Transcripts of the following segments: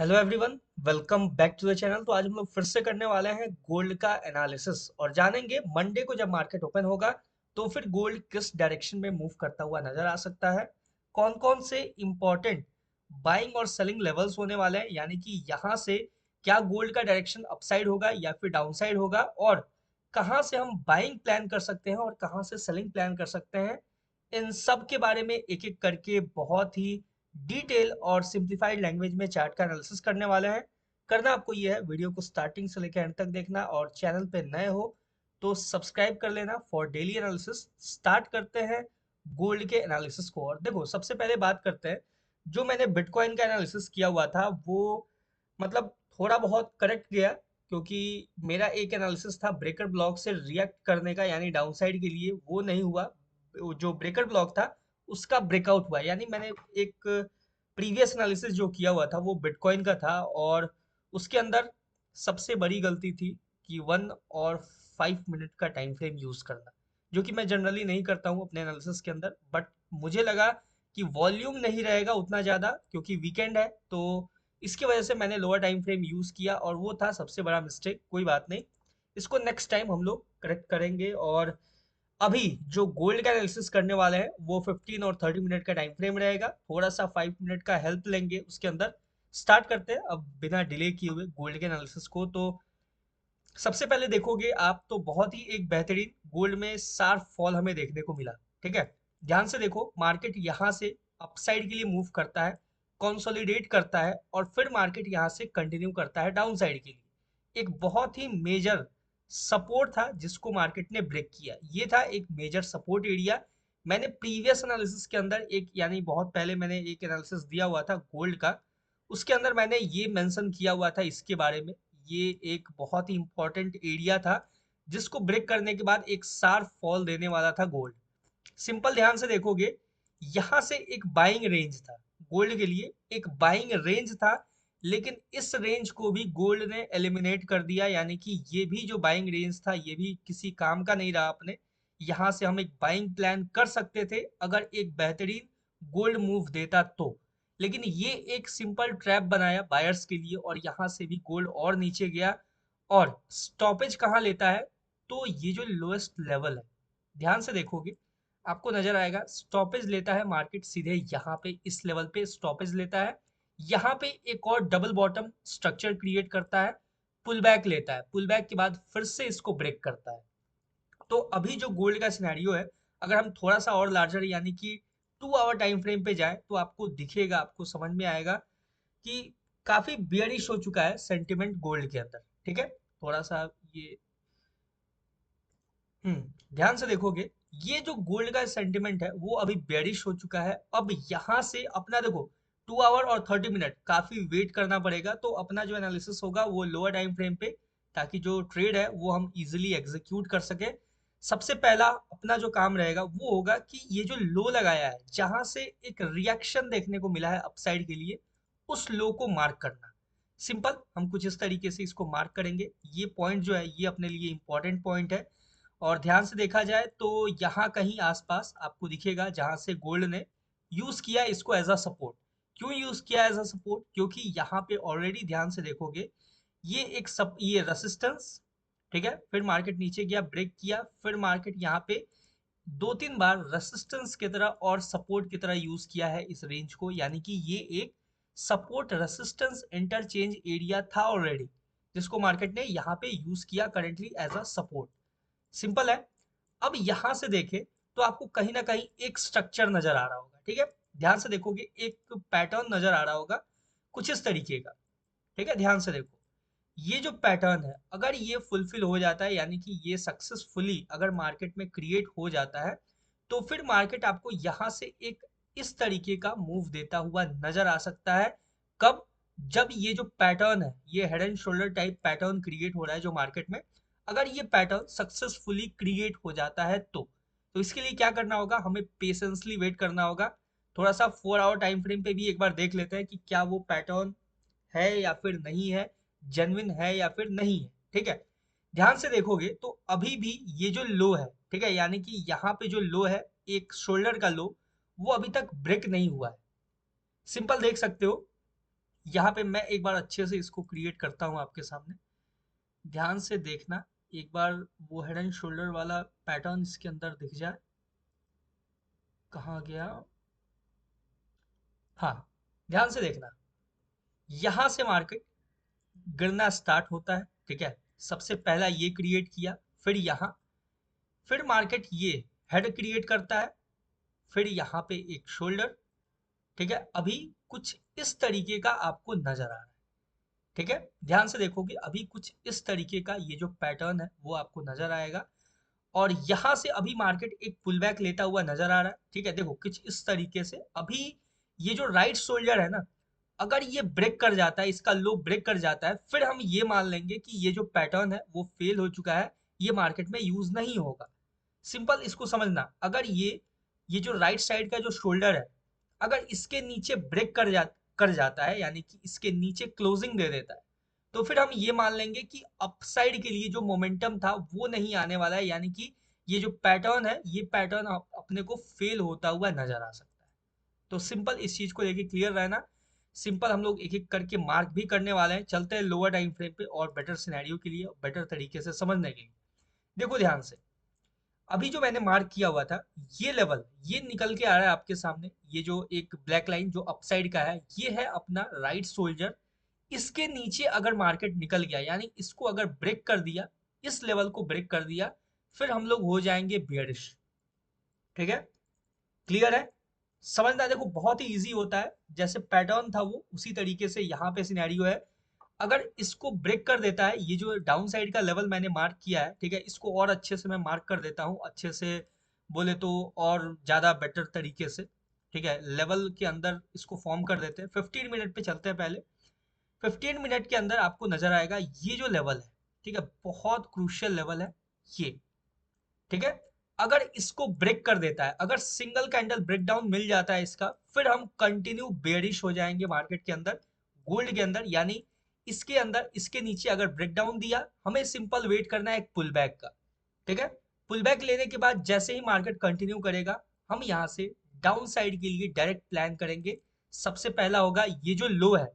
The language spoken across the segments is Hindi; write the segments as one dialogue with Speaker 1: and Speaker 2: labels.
Speaker 1: Hello everyone, welcome back to the channel. तो आज हम लोग फिर से करने वाले हैं गोल्ड का एनालिसिस और जानेंगे मंडे को जब मार्केट ओपन होगा तो फिर गोल्ड किस डायरेक्शन में मूव करता हुआ नजर आ सकता है। कौन कौन से इंपॉर्टेंट बाइंग और सेलिंग लेवल्स होने वाले हैं, यानी कि यहाँ से क्या गोल्ड का डायरेक्शन अपसाइड होगा या फिर डाउनसाइड होगा, और कहाँ से हम बाइंग प्लान कर सकते हैं और कहाँ से सेलिंग प्लान कर सकते हैं। इन सब के बारे में एक एक करके बहुत ही डिटेल और सिंप्लीफाइड लैंग्वेज में चार्ट का एनालिसिस करने वाले हैं। करना आपको ये है, वीडियो को स्टार्टिंग से लेकर एंड तक देखना, और चैनल पे नए हो तो सब्सक्राइब कर लेना फॉर डेली एनालिसिस। स्टार्ट करते हैं गोल्ड के एनालिसिस को। और देखो, सबसे पहले बात करते हैं, जो मैंने बिटकॉइन का एनालिसिस किया हुआ था वो मतलब थोड़ा बहुत करेक्ट गया, क्योंकि मेरा एक एनालिसिस था ब्रेकर ब्लॉक से रिएक्ट करने का, यानी डाउनसाइड के लिए, वो नहीं हुआ। जो ब्रेकर ब्लॉक था उसका ब्रेकआउट हुआ, यानी मैंने एक प्रीवियस एनालिसिस जो किया हुआ था वो बिटकॉइन का था, और उसके अंदर सबसे बड़ी गलती थी कि 1 और 5 मिनट का टाइम फ्रेम यूज करना, जो कि मैं जनरली नहीं करता हूँ अपने एनालिसिस के अंदर। बट मुझे लगा कि वॉल्यूम नहीं रहेगा उतना ज़्यादा, क्योंकि वीकेंड है, तो इसकी वजह से मैंने लोअर टाइम फ्रेम यूज़ किया, और वो था सबसे बड़ा मिस्टेक। कोई बात नहीं, इसको नेक्स्ट टाइम हम लोग करेक्ट करेंगे। और अभी जो गोल्ड का एनालिसिस करने वाले हैं वो 15 और 30 मिनट का टाइम फ्रेम रहेगा, थोड़ा सा 5 मिनट का हेल्प लेंगे उसके अंदर। स्टार्ट करते हैं अब बिना डिले किए हुए गोल्ड के एनालिसिस को। तो सबसे पहले देखोगे आप तो बहुत ही एक बेहतरीन गोल्ड में शार्प फॉल हमें देखने को मिला। ठीक है, ध्यान से देखो, मार्केट यहाँ से अपसाइड के लिए मूव करता है, कंसोलिडेट करता है, और फिर मार्केट यहाँ से कंटिन्यू करता है डाउन साइड के लिए। एक बहुत ही मेजर सपोर्ट था जिसको मार्केट ने ब्रेक किया, ये था एक मेजर सपोर्ट एरिया। मैंने प्रीवियस एनालिसिस के अंदर एक, यानी बहुत पहले मैंने एक एनालिसिस दिया हुआ था गोल्ड का, उसके अंदर मैंने ये मेंशन किया हुआ था इसके बारे में। ये एक बहुत ही इंपॉर्टेंट एरिया था जिसको ब्रेक करने के बाद एक शार्प फॉल देने वाला था गोल्ड। सिंपल, ध्यान से देखोगे, यहां से एक बाइंग रेंज था गोल्ड के लिए, एक बाइंग रेंज था, लेकिन इस रेंज को भी गोल्ड ने एलिमिनेट कर दिया, यानी कि ये भी जो बाइंग रेंज था ये भी किसी काम का नहीं रहा अपने। यहां से हम एक बाइंग प्लान कर सकते थे अगर एक बेहतरीन गोल्ड मूव देता तो, लेकिन ये एक सिंपल ट्रैप बनाया बायर्स के लिए, और यहां से भी गोल्ड और नीचे गया। और स्टॉपेज कहाँ लेता है, तो ये जो लोएस्ट लेवल है, ध्यान से देखोगे आपको नजर आएगा, स्टॉपेज लेता है मार्केट सीधे यहाँ पे, इस लेवल पे स्टॉपेज लेता है। यहाँ पे एक और डबल बॉटम स्ट्रक्चर क्रिएट करता है, पुल बैक लेता है, पुल बैक के बाद फिर से इसको ब्रेक करता है। तो अभी जो गोल्ड का सिनेरियो है, अगर हम थोड़ा सा और लार्जर यानी कि 2 आवर टाइम फ्रेम पे जाए तो आपको दिखेगा, आपको समझ में आएगा कि काफी बियरिश हो चुका है सेंटिमेंट गोल्ड के अंदर। ठीक है, थोड़ा सा ये ध्यान से देखोगे, ये जो गोल्ड का सेंटिमेंट है वो अभी बेरिश हो चुका है। अब यहाँ से अपना देखो, 2 आवर और 30 मिनट काफी वेट करना पड़ेगा, तो अपना जो एनालिसिस होगा वो लोअर टाइम फ्रेम पे, ताकि जो ट्रेड है वो हम इजिली एग्जीक्यूट कर सके। सबसे पहला अपना जो काम रहेगा वो होगा कि ये जो लो लगाया है, जहां से एक रिएक्शन देखने को मिला है अपसाइड के लिए, उस लो को मार्क करना। सिंपल, हम कुछ इस तरीके से इसको मार्क करेंगे। ये पॉइंट जो है ये अपने लिए इंपॉर्टेंट पॉइंट है, और ध्यान से देखा जाए तो यहाँ कहीं आसपास आपको दिखेगा जहां से गोल्ड ने यूज किया इसको एज अ सपोर्ट। क्यों यूज किया एज अ सपोर्ट, क्योंकि यहाँ पे ऑलरेडी ध्यान से देखोगे ये एक सब ये रेसिस्टेंस, ठीक है, फिर मार्केट नीचे गया, ब्रेक किया, फिर मार्केट यहाँ पे 2-3 बार रेसिस्टेंस की तरह और सपोर्ट की तरह यूज किया है इस रेंज को, यानी कि ये एक सपोर्ट रेसिस्टेंस इंटरचेंज एरिया था ऑलरेडी, जिसको मार्केट ने यहाँ पे यूज किया currently as a support. Simple है। अब यहां से देखें तो आपको कहीं ना कहीं एक स्ट्रक्चर नजर आ रहा होगा। ठीक है, ध्यान से देखोगे एक पैटर्न नजर आ रहा होगा कुछ इस तरीके का। ठीक है, ध्यान से देखो, ये जो पैटर्न है अगर ये फुलफिल हो जाता है, यानी कि ये सक्सेसफुली अगर मार्केट में क्रिएट हो जाता है, तो फिर मार्केट आपको यहां से एक इस तरीके का मूव देता हुआ नजर आ सकता है। कब, जब ये जो पैटर्न है, ये head and shoulder type pattern create हो रहा है जो मार्केट में, अगर ये पैटर्न सक्सेसफुली क्रिएट हो जाता है तो इसके लिए क्या करना होगा, हमें पेशेंसली वेट करना होगा। थोड़ा सा 4 आवर टाइम फ्रेम पे भी एक बार देख लेते हैं कि क्या वो पैटर्न है या फिर नहीं है, जेन्युइन है या फिर नहीं है। ठीक है, ध्यान से देखोगे तो अभी भी ये जो लो है, ठीक है, यानी कि यहाँ पे जो लो है, एक शोल्डर का लो, वो अभी तक ब्रेक नहीं हुआ है। सिंपल देख सकते हो, यहाँ पे मैं एक बार अच्छे से इसको क्रिएट करता हूँ आपके सामने, ध्यान से देखना। एक बार वो हेड एंड शोल्डर वाला पैटर्न इसके अंदर दिख जाए। कहाँ गया? हाँ, ध्यान से देखना। यहाँ से मार्केट गिरना स्टार्ट होता है, ठीक है। सबसे पहला ये क्रिएट किया, फिर यहाँ, फिर मार्केट ये हेड क्रिएट करता है, फिर यहाँ पे एक शोल्डर, ठीक है। अभी कुछ इस तरीके का आपको नजर आ रहा है, ठीक है। ध्यान से देखोगे अभी कुछ इस तरीके का ये जो पैटर्न है वो आपको नजर आएगा। और यहाँ से अभी मार्केट एक पुल बैक लेता हुआ नजर आ रहा है, ठीक है। देखो कुछ इस तरीके से अभी ये जो राइट शोल्डर है ना, अगर ये ब्रेक कर जाता है, इसका लो ब्रेक कर जाता है, फिर हम ये मान लेंगे कि ये जो पैटर्न है वो फेल हो चुका है, ये मार्केट में यूज नहीं होगा। सिंपल इसको समझना। अगर ये जो राइट साइड का जो शोल्डर है, अगर इसके नीचे ब्रेक कर जाता है, यानी कि इसके नीचे क्लोजिंग दे देता है, तो फिर हम ये मान लेंगे कि अपसाइड के लिए जो मोमेंटम था वो नहीं आने वाला है, यानी कि ये जो पैटर्न है, ये पैटर्न अपने को फेल होता हुआ नजर आ सकता है। तो सिंपल इस चीज को लेके क्लियर रहना। सिंपल हम लोग एक एक करके मार्क भी करने वाले हैं। चलते हैं लोअर टाइम फ्रेम पे और बेटर सिनेरियो के लिए, बेटर तरीके से समझने के लिए। देखो ध्यान से, अभी जो मैंने मार्क किया हुआ था, ये लेवल ये निकल के आ रहा है आपके सामने। ये जो एक ब्लैक लाइन जो अपसाइड का है, ये है अपना राइट शोल्डर। इसके नीचे अगर मार्केट निकल गया, यानी इसको अगर ब्रेक कर दिया, इस लेवल को ब्रेक कर दिया, फिर हम लोग हो जाएंगे बियरिश, ठीक है। क्लियर है? समझना। देखो बहुत ही इजी होता है, जैसे पैटर्न था वो उसी तरीके से यहाँ पे सिनेरियो है। अगर इसको ब्रेक कर देता है, ये जो डाउन साइड का लेवल मैंने मार्क किया है, ठीक है, इसको और अच्छे से मैं मार्क कर देता हूँ, अच्छे से बोले तो और ज़्यादा बेटर तरीके से, ठीक है। लेवल के अंदर इसको फॉर्म कर देते हैं। 15 मिनट पे चलते हैं पहले। 15 मिनट के अंदर आपको नजर आएगा ये जो लेवल है, ठीक है, बहुत क्रूशियल लेवल है ये, ठीक है। अगर इसको ब्रेक कर देता है, अगर सिंगल कैंडल ब्रेकडाउन मिल जाता है इसका, फिर हम कंटिन्यू बेरिश हो जाएंगे मार्केट के अंदर, गोल्ड के अंदर। यानी इसके अंदर इसके नीचे अगर ब्रेकडाउन दिया, हमें सिंपल वेट करना है एक पुल बैक का, ठीक है। पुल बैक लेने के बाद जैसे ही मार्केट कंटिन्यू करेगा, हम यहाँ से डाउन साइड के लिए डायरेक्ट प्लान करेंगे। सबसे पहला होगा ये जो लो है,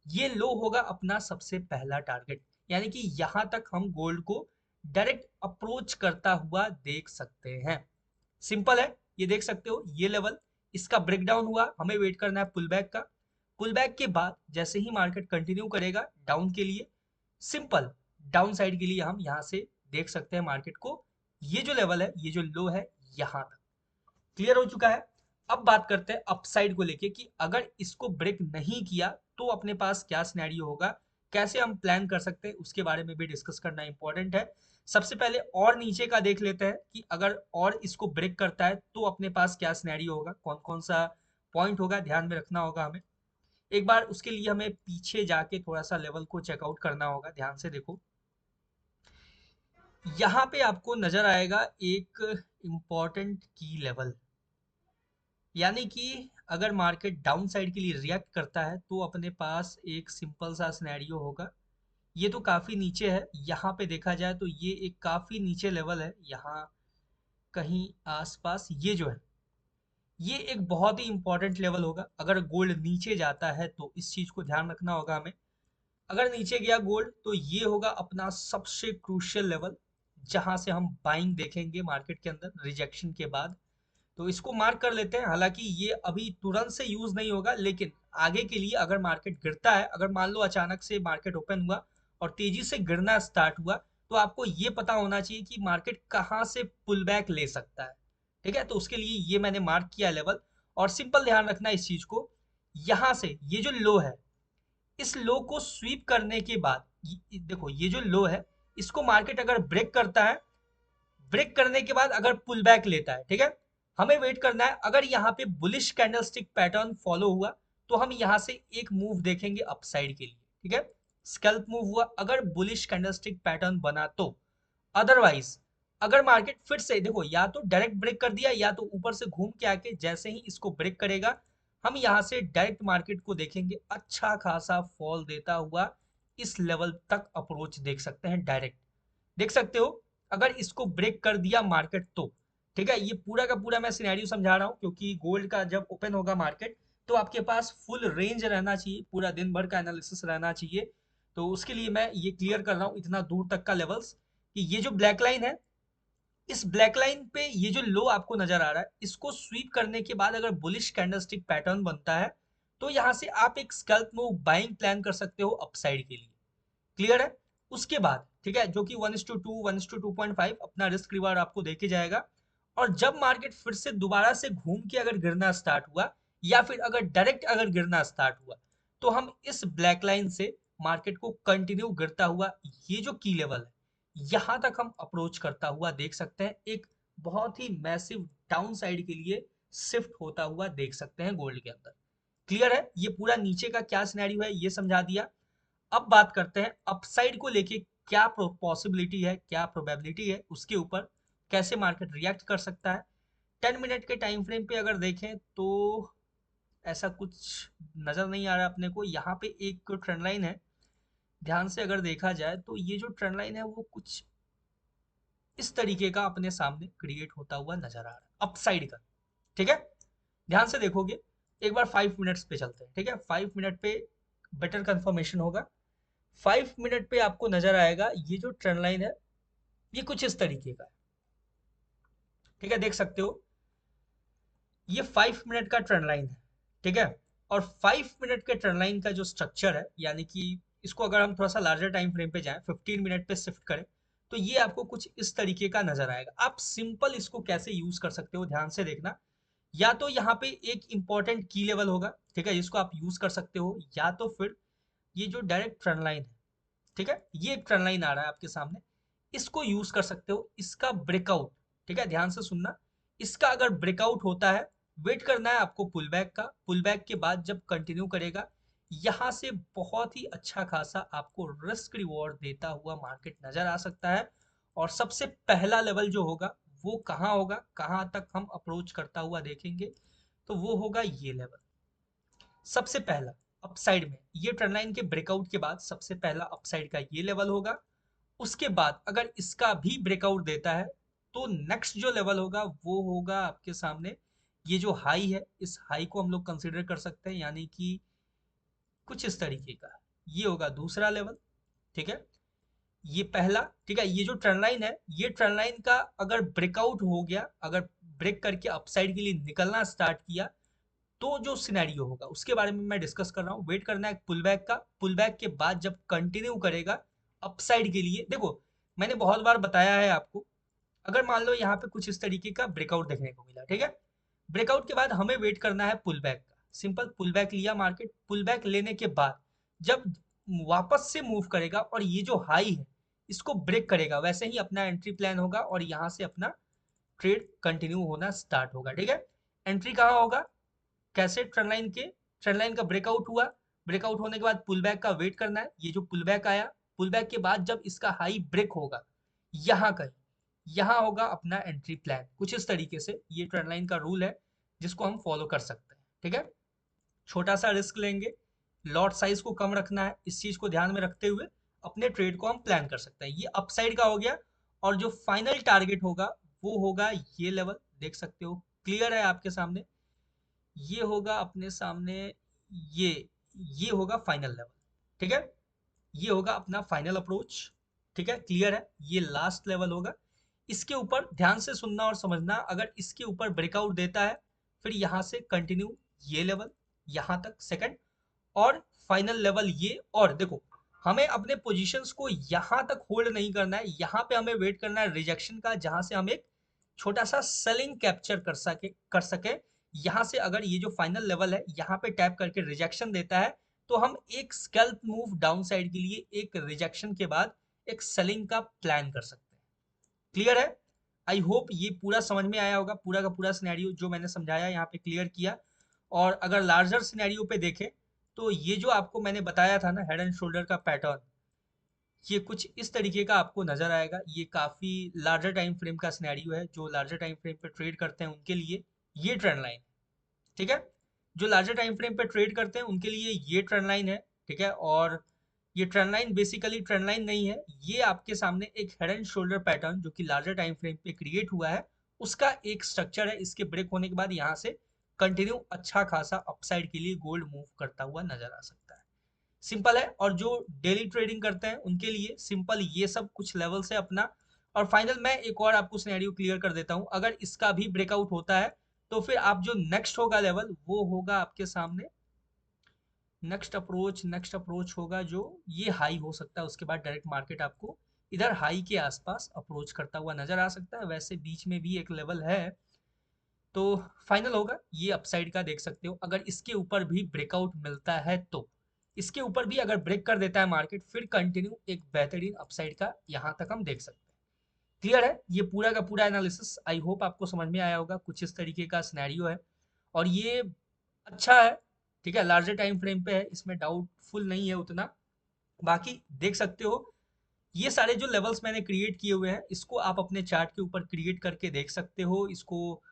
Speaker 1: ये लो होगा अपना सबसे पहला टारगेट, यानी कि यहां तक हम गोल्ड को डायरेक्ट अप्रोच करता हुआ देख सकते हैं। सिंपल है, ये देख सकते हो ये लेवल, इसका ब्रेकडाउन हुआ, हमें वेट करना है पुल बैक का। पुल बैक के बाद जैसे ही मार्केट कंटिन्यू करेगा डाउन के लिए, सिंपल डाउन साइड के लिए हम यहां से देख सकते हैं मार्केट को, ये जो लेवल है, ये जो लो है, यहां तक क्लियर हो चुका है। अब बात करते हैं अपसाइड को लेके कि अगर इसको ब्रेक नहीं किया तो अपने पास क्या सिनेरियो होगा, कैसे हम प्लान कर सकते हैं, उसके बारे में भी डिस्कस करना इंपॉर्टेंट है। सबसे पहले और नीचे का देख लेते हैं कि अगर और इसको ब्रेक करता है तो अपने पास क्या सिनेरियो होगा, कौन कौन सा पॉइंट होगा, ध्यान में रखना होगा हमें। एक बार उसके लिए हमें पीछे जाके थोड़ा सा लेवल को चेकआउट करना होगा। ध्यान से देखो, यहाँ पे आपको नजर आएगा एक इम्पॉर्टेंट की लेवल, यानी कि अगर मार्केट डाउन साइड के लिए रिएक्ट करता है तो अपने पास एक सिंपल सा सिनेरियो होगा। ये तो काफी नीचे है, यहाँ पे देखा जाए तो ये एक काफी नीचे लेवल है, यहाँ कहीं आसपास ये जो है, ये एक बहुत ही इंपॉर्टेंट लेवल होगा। अगर गोल्ड नीचे जाता है तो इस चीज को ध्यान रखना होगा हमें। अगर नीचे गया गोल्ड तो ये होगा अपना सबसे क्रूशियल लेवल, जहां से हम बाइंग देखेंगे मार्केट के अंदर रिजेक्शन के बाद। तो इसको मार्क कर लेते हैं। हालांकि ये अभी तुरंत से यूज नहीं होगा, लेकिन आगे के लिए अगर मार्केट गिरता है, अगर मान लो अचानक से मार्केट ओपन हुआ और तेजी से गिरना स्टार्ट हुआ, तो आपको ये पता होना चाहिए कि मार्केट कहाँ से पुल बैक ले सकता है, ठीक है। तो उसके लिए ये मैंने मार्क किया लेवल। और सिंपल ध्यान रखना इस चीज को, यहां से ये जो लो है, इस लो को स्वीप करने के बाद देखो ये जो लो है, इसको मार्केट अगर ब्रेक करता है, ब्रेक करने के बाद अगर पुल बैक लेता है, ठीक है, हमें वेट करना है। अगर यहाँ पे बुलिश कैंडलस्टिक पैटर्न फॉलो हुआ तो हम यहाँ से एक मूव देखेंगे अपसाइड के लिए, ठीक है। स्कैल्प मूव हुआ अगर बुलिश कैंडलस्टिक पैटर्न बना तो। अदरवाइज अगर मार्केट फिर से देखो, या तो डायरेक्ट ब्रेक कर दिया, या तो ऊपर से घूम के आके जैसे ही इसको ब्रेक करेगा, हम यहाँ से डायरेक्ट मार्केट को देखेंगे अच्छा खासा फॉल देता हुआ, इस लेवल तक अप्रोच देख सकते हैं डायरेक्ट, देख सकते हो। अगर इसको ब्रेक कर दिया मार्केट तो, ठीक है, ये पूरा का पूरा मैं सिनेरियो समझा रहा हूँ, क्योंकि गोल्ड का जब ओपन होगा मार्केट तो आपके पास फुल रेंज रहना चाहिए, पूरा दिन भर का एनालिसिस रहना चाहिए। तो उसके लिए मैं ये क्लियर कर रहा हूँ इतना दूर तक का लेवल्स, कि ये जो ब्लैक लाइन है, इस ब्लैक लाइन पे ये जो लो आपको नजर आ रहा है, इसको स्वीप करने के बाद अगर बुलिश कैंडलस्टिक पैटर्न बनता है, तो यहाँ से आप एक स्कैल्प मूव बाइंग प्लान कर सकते हो अपसाइड के लिए। क्लियर है? उसके बाद ठीक है, जो कि 1:2 1:2.5 अपना रिस्क रिवार्ड आपको देके जाएगा। और जब मार्केट फिर से दोबारा से घूम के अगर गिरना स्टार्ट हुआ, या फिर अगर डायरेक्ट अगर गिरना स्टार्ट हुआ, तो हम इस ब्लैक लाइन से मार्केट को कंटिन्यू गिरता हुआ, ये जो की लेवल है यहां तक हम अप्रोच करता हुआ देख सकते हैं, एक बहुत ही मैसिव डाउन साइड के लिए शिफ्ट होता हुआ देख सकते हैं गोल्ड के अंदर। क्लियर है? ये पूरा नीचे का क्या सिनेरियो है ये समझा दिया। अब बात करते हैं अपसाइड को लेके, क्या पॉसिबिलिटी है, क्या प्रोबेबिलिटी है, उसके ऊपर कैसे मार्केट रिएक्ट कर सकता है। 10 मिनट के टाइम फ्रेम पे अगर देखें तो ऐसा कुछ नजर नहीं आ रहा अपने को। यहाँ पे एक ट्रेंड लाइन है, ध्यान से अगर देखा जाए तो ये जो ट्रेंड लाइन है वो कुछ इस तरीके का अपने सामने क्रिएट होता हुआ नजर आ रहा है अपसाइड का। ठीक है, ध्यान से देखोगे। एक बार 5 मिनट्स पे चलते हैं, ठीक है, 5 मिनट पे बेटर कंफर्मेशन होगा। 5 मिनट पे आपको नजर आएगा ये जो ट्रेंड लाइन है ये कुछ इस तरीके का है। ठीक है, देख सकते हो ये 5 मिनट का ट्रेंड लाइन है। ठीक है, और 5 मिनट के ट्रेंड लाइन का जो स्ट्रक्चर है, यानी कि इसको अगर हम थोड़ा सा लार्जर टाइम फ्रेम पे जाएं, 15 मिनट पे शिफ्ट करें, तो ये आपको कुछ इस तरीके का नजर आएगा। आप सिंपल इसको कैसे यूज कर सकते हो ध्यान से देखना। या तो यहाँ पे एक इंपॉर्टेंट की लेवल होगा, ठीक है, जिसको आप यूज कर सकते हो, या तो फिर ये जो डायरेक्ट ट्रेंड लाइन है, ठीक है, ये एक ट्रेंड लाइन आ रहा है आपके सामने, इसको यूज कर सकते हो, इसका ब्रेकआउट। ठीक है, ध्यान से सुनना, इसका अगर ब्रेकआउट होता है, वेट करना है आपको पुल बैक का। पुल बैक के बाद जब कंटिन्यू करेगा, यहां से बहुत ही अच्छा खासा आपको रिस्क रिवॉर्ड देता हुआ मार्केट नजर आ सकता है। और सबसे पहला लेवल जो होगा वो कहाँ होगा, कहाँ तक हम अप्रोच करता हुआ देखेंगे, तो वो होगा ये लेवल। सबसे पहला अपसाइड में ये ट्रेंड लाइन के ब्रेकआउट के बाद सबसे पहला अपसाइड का ये लेवल होगा। उसके बाद अगर इसका भी ब्रेकआउट देता है, तो नेक्स्ट जो लेवल होगा वो होगा आपके सामने ये जो हाई है, इस हाई को हम लोग कंसीडर कर सकते हैं, यानी कि कुछ इस तरीके का ये होगा दूसरा लेवल। ठीक है, ये पहला। ठीक है, ये जो ट्रेंड लाइन है, ये ट्रेंड लाइन का अगर ब्रेकआउट हो गया, अगर ब्रेक करके अपसाइड के लिए निकलना स्टार्ट किया, तो जो सिनेरियो होगा उसके बारे में मैं डिस्कस कर रहा हूँ। वेट करना है पुल बैक का। पुल बैक के बाद जब कंटिन्यू करेगा अपसाइड के लिए, देखो मैंने बहुत बार बताया है आपको, अगर मान लो यहाँ पे कुछ इस तरीके का ब्रेकआउट देखने को मिला, ठीक है, ब्रेकआउट के बाद हमें वेट करना है पुल बैक का। सिंपल, पुल बैक लिया मार्केट, पुल बैक लेने के बाद जब वापस से मूव करेगा और ये जो हाई है इसको ब्रेक करेगा, वैसे ही अपना एंट्री प्लान होगा और यहाँ से अपना ट्रेड कंटिन्यू होना स्टार्ट होगा। ठीक है, एंट्री कहाँ होगा, कैसे, ट्रेंड लाइन के, ट्रेंड लाइन का ब्रेकआउट हुआ, ब्रेकआउट होने के बाद पुल बैक का वेट करना है। ये जो पुल बैक आया, पुल बैक के बाद जब इसका हाई ब्रेक होगा, यहाँ कहीं, यहाँ होगा अपना एंट्री प्लान। कुछ इस तरीके से ये ट्रेंड लाइन का रूल है जिसको हम फॉलो कर सकते हैं। ठीक है, छोटा सा रिस्क लेंगे, लॉट साइज को कम रखना है, इस चीज को ध्यान में रखते हुए अपने ट्रेड को हम प्लान कर सकते हैं। ये अपसाइड का हो गया। और जो फाइनल टारगेट होगा वो होगा ये लेवल, देख सकते हो, क्लियर है आपके सामने, ये होगा अपने सामने, ये ये होगा फाइनल लेवल। ठीक है, ये होगा अपना फाइनल अप्रोच। ठीक है, क्लियर है, ये लास्ट लेवल होगा। इसके ऊपर ध्यान से सुनना और समझना, अगर इसके ऊपर ब्रेकआउट देता है, फिर यहां से कंटिन्यू ये लेवल यहां तक सेकंड, और फाइनल लेवल ये। और देखो, हमें अपने पोजीशंस को यहां तक होल्ड नहीं करना है, यहां पे हमें वेट करना है रिजेक्शन का, जहां से हम एक छोटा सा सेलिंग कैप्चर कर सके। यहां से अगर ये जो फाइनल लेवल है यहाँ पे टैप करके रिजेक्शन देता है, तो हम एक स्कैल्प मूव डाउन साइड के लिए एक रिजेक्शन के बाद एक सेलिंग का प्लान कर सकते हैं। क्लियर है? आई होप ये पूरा समझ में आया होगा, पूरा का पूरा सिनेरियो जो मैंने समझाया यहाँ पे क्लियर किया। और अगर लार्जर सिनेरियो पे देखें, तो ये जो आपको मैंने बताया था ना हेड एंड शोल्डर का पैटर्न, ये कुछ इस तरीके का आपको नजर आएगा। ये काफी लार्जर टाइम फ्रेम का सिनेरियो है, जो लार्जर टाइम फ्रेम पे ट्रेड करते हैं उनके लिए ये ट्रेंड लाइन है। ठीक है, जो लार्जर टाइम फ्रेम पे ट्रेड करते हैं उनके लिए ये ट्रेंड लाइन है। ठीक है, और ये trend line basically trend line नहीं है, ये आपके सामने एक हेड एंड शोल्डर पैटर्न जो कि लार्जर टाइम फ्रेम पे क्रिएट हुआ है, उसका एक स्ट्रक्चर है। इसके ब्रेक होने के बाद यहाँ से कंटिन्यू अच्छा खासा अपसाइड के लिए गोल्ड मूव करता हुआ नजर आ सकता है। सिंपल है। और जो डेली ट्रेडिंग करते हैं उनके लिए सिंपल ये सब कुछ लेवल से अपना। और फाइनल मैं एक और आपको सिनेरियो क्लियर कर देता हूं, अगर इसका भी ब्रेकआउट होता है तो फिर आप जो नेक्स्ट होगा लेवल वो होगा आपके सामने, नेक्स्ट अप्रोच होगा जो ये हाई हो सकता है, उसके बाद डायरेक्ट मार्केट आपको इधर हाई के आसपास अप्रोच करता हुआ नजर आ सकता है। वैसे बीच में भी एक लेवल है, तो फाइनल होगा ये अपसाइड का देख सकते हो। अगर इसके ऊपर भी ब्रेकआउट मिलता है तो इसके ऊपर भी अगर ब्रेक कर देता है मार्केट, फिर कंटिन्यू एक बेहतरीन अपसाइड का यहाँ तक हम देख सकते हैं। क्लियर है? ये पूरा का पूरा एनालिसिस आई होप आपको समझ में आया होगा। कुछ इस तरीके का सिनेरियो है और ये अच्छा है। ठीक है, लार्जर टाइम फ्रेम पे है, इसमें डाउटफुल नहीं है उतना। बाकी देख सकते हो ये सारे जो लेवल्स मैंने क्रिएट किए हुए हैं इसको आप अपने चार्ट के ऊपर क्रिएट करके देख सकते हो। इसको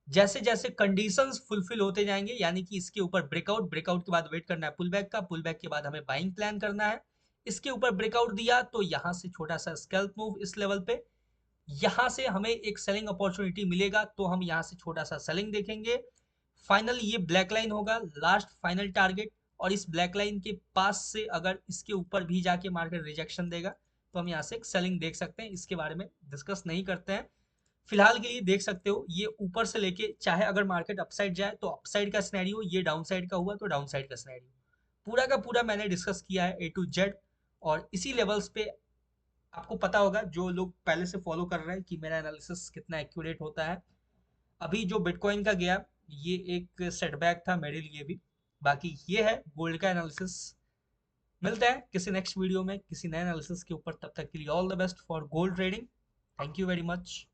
Speaker 1: जैसे जैसे कंडीशंस फुलफिल होते जाएंगे, यानी कि इसके ऊपर ब्रेकआउट, ब्रेकआउट के बाद वेट करना है पुल बैक का, पुल बैक के बाद हमें बाइंग प्लान करना है। इसके ऊपर ब्रेकआउट दिया तो यहाँ से छोटा सा स्कैल्प मूव इस लेवल पे, यहाँ से हमें एक सेलिंग अपॉर्चुनिटी मिलेगा तो हम यहाँ से छोटा सा सेलिंग देखेंगे। फाइनल ये ब्लैक लाइन होगा लास्ट फाइनल टारगेट, और इस ब्लैक लाइन के पास से अगर इसके ऊपर भी जाके मार्केट रिजेक्शन देगा तो हम यहाँ से एक सेलिंग देख सकते हैं। इसके बारे में डिस्कस नहीं करते हैं फिलहाल के लिए। देख सकते हो ये ऊपर से लेके चाहे अगर मार्केट अपसाइड जाए तो अपसाइड का सिनेरियो, ये डाउन साइड का हुआ तो डाउन साइड का सिनेरियो, पूरा का पूरा मैंने डिस्कस किया है A to Z। और इसी लेवल्स पे आपको पता होगा जो लोग पहले से फॉलो कर रहे हैं कि मेरा एनालिसिस कितना एक्यूरेट होता है। अभी जो बिटकॉइन का गया ये एक सेटबैक था मेरे लिए भी। बाकी ये है गोल्ड का एनालिसिस। मिलते हैं किसी नेक्स्ट वीडियो में किसी नए एनालिसिस के ऊपर, तब तक के लिए all the best for gold trading. Thank you very much.